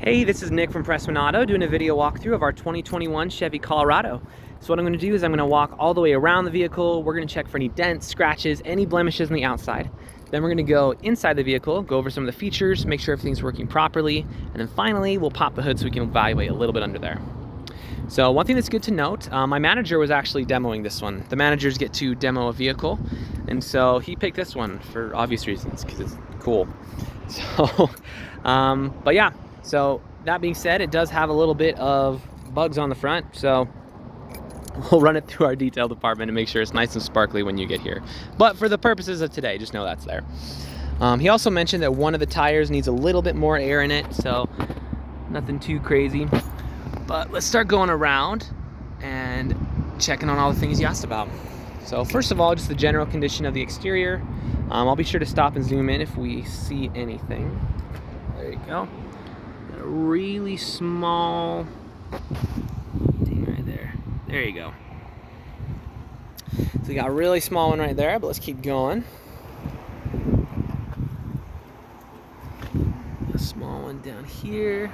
Hey, this is Nick from Prestman doing a video walkthrough of our 2021 Chevy Colorado. So what I'm going to do is I'm going to walk all the way around the vehicle. We're going to check for any dents, scratches, any blemishes on the outside. Then we're going to go inside the vehicle, go over some of the features, make sure everything's working properly, and then finally we'll pop the hood so we can evaluate a little bit under there. So one thing that's good to note, my manager was actually demoing this one. The managers get to demo a vehicle, and so he picked this one for obvious reasons because it's cool. So, but yeah. So that being said, it does have a little bit of bugs on the front, so we'll run it through our detail department and make sure it's nice and sparkly when you get here. But for the purposes of today, just know that's there. He also mentioned that one of the tires needs a little bit more air in it, so nothing too crazy. But let's start going around and checking on all the things you asked about. So first of all, just the general condition of the exterior. I'll be sure to stop and zoom in if we see anything. There you go. A really small thing right there. There you go. So we got a really small one right there, but let's keep going. A small one down here.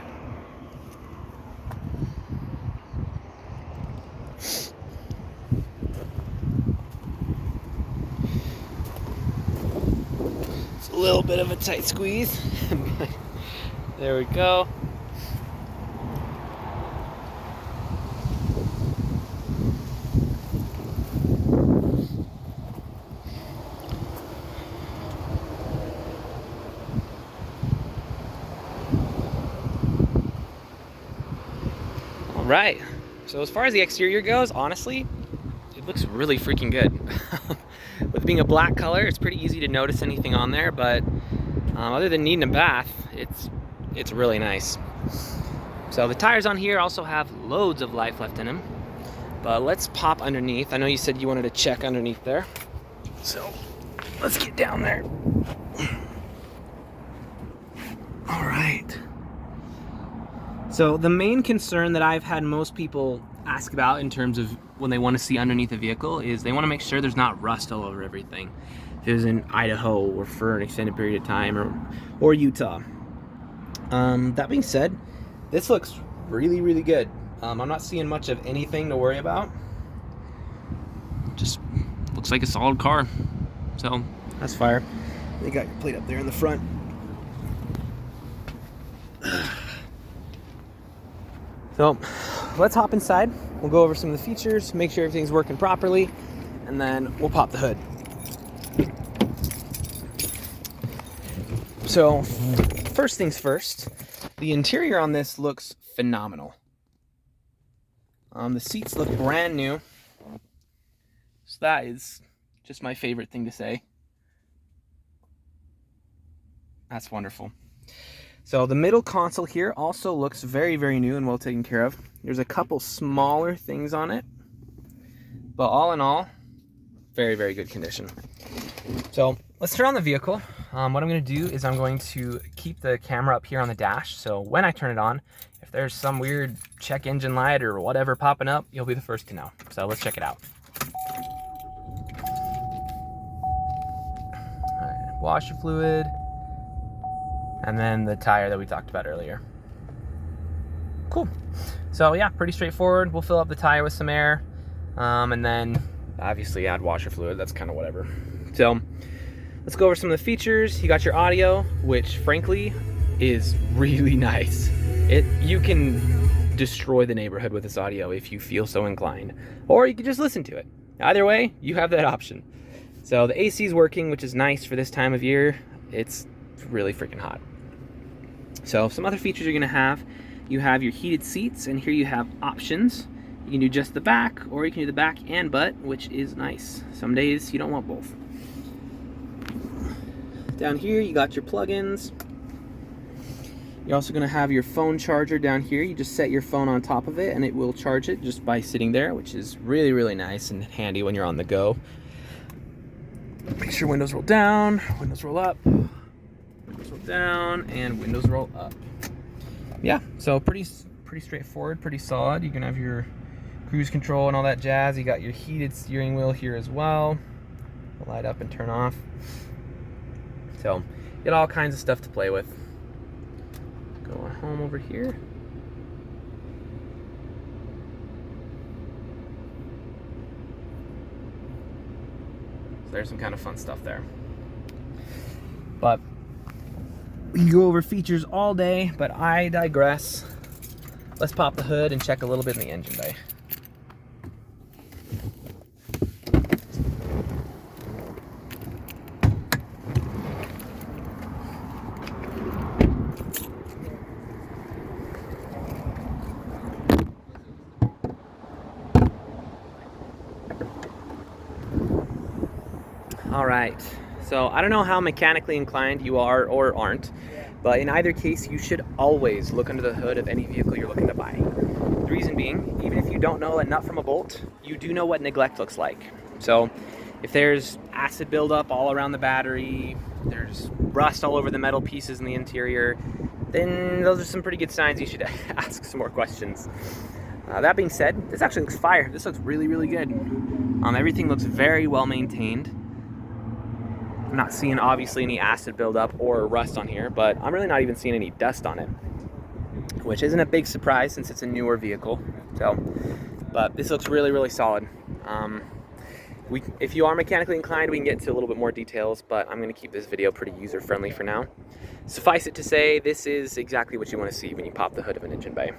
It's a little bit of a tight squeeze. There we go. All right. So as far as the exterior goes, honestly, it looks really freaking good. With being a black color, it's pretty easy to notice anything on there, but other than needing a bath, it's really nice. So the tires on here also have loads of life left in them, but let's pop underneath. I know you said you wanted to check underneath there, so let's get down there. All right. So the main concern that I've had most people ask about in terms of when they want to see underneath a vehicle is they want to make sure there's not rust all over everything. If it was in Idaho or for an extended period of time or Utah. That being said, this looks really, really good. I'm not seeing much of anything to worry about. Just looks like a solid car. So that's fire. You got your plate up there in the front. So let's hop inside. We'll go over some of the features, make sure everything's working properly, and then we'll pop the hood. So first things first, the interior on this looks phenomenal. The seats look brand new. So that is just my favorite thing to say. That's wonderful. So the middle console here also looks very, very new and well taken care of. There's a couple smaller things on it, but all in all, very, very good condition. So let's turn on the vehicle. What I'm going to do is I'm going to keep the camera up here on the dash, so when I turn it on, if there's some weird check engine light or whatever popping up, you'll be the first to know. So let's check it out. All right, washer fluid. And then the tire that we talked about earlier. Cool. So yeah, pretty straightforward. We'll fill up the tire with some air, and then obviously add washer fluid. That's kind of whatever. So let's go over some of the features. You got your audio, which frankly is really nice. You can destroy the neighborhood with this audio if you feel so inclined, or you can just listen to it. Either way, you have that option. So the AC is working, which is nice for this time of year. It's really freaking hot. So some other features you're going to have, you have your heated seats, and here you have options. You can do just the back, or you can do the back and butt, which is nice. Some days you don't want both. Down here you got your plugins. You're also going to have your phone charger down here. You just set your phone on top of it and it will charge it just by sitting there, which is really, really nice and handy when you're on the go. Make sure windows roll down, windows roll up. Windows roll down and windows roll up. Yeah, so pretty straightforward, pretty solid. You can have your cruise control and all that jazz. You got your heated steering wheel here as well. Light up and turn off. So, get all kinds of stuff to play with. Going home over here. So there's some kind of fun stuff there. But we can go over features all day, but I digress. Let's pop the hood and check a little bit in the engine bay. All right, so I don't know how mechanically inclined you are or aren't, but in either case, you should always look under the hood of any vehicle you're looking to buy. The reason being, even if you don't know a nut from a bolt, you do know what neglect looks like. So if there's acid buildup all around the battery, there's rust all over the metal pieces in the interior, then those are some pretty good signs you should ask some more questions. That being said, this actually looks fire. This looks really, really good. Everything looks very well maintained. I'm not seeing obviously any acid buildup or rust on here, but I'm really not even seeing any dust on it, which isn't a big surprise since it's a newer vehicle. So, but this looks really, really solid. If you are mechanically inclined, we can get into a little bit more details, but I'm going to keep this video pretty user-friendly for now. Suffice it to say, this is exactly what you want to see when you pop the hood of an engine bay.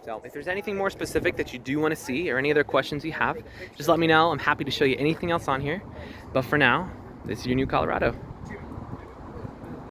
So if there's anything more specific that you do want to see or any other questions you have, just let me know. I'm happy to show you anything else on here. But for now, this is your new Colorado.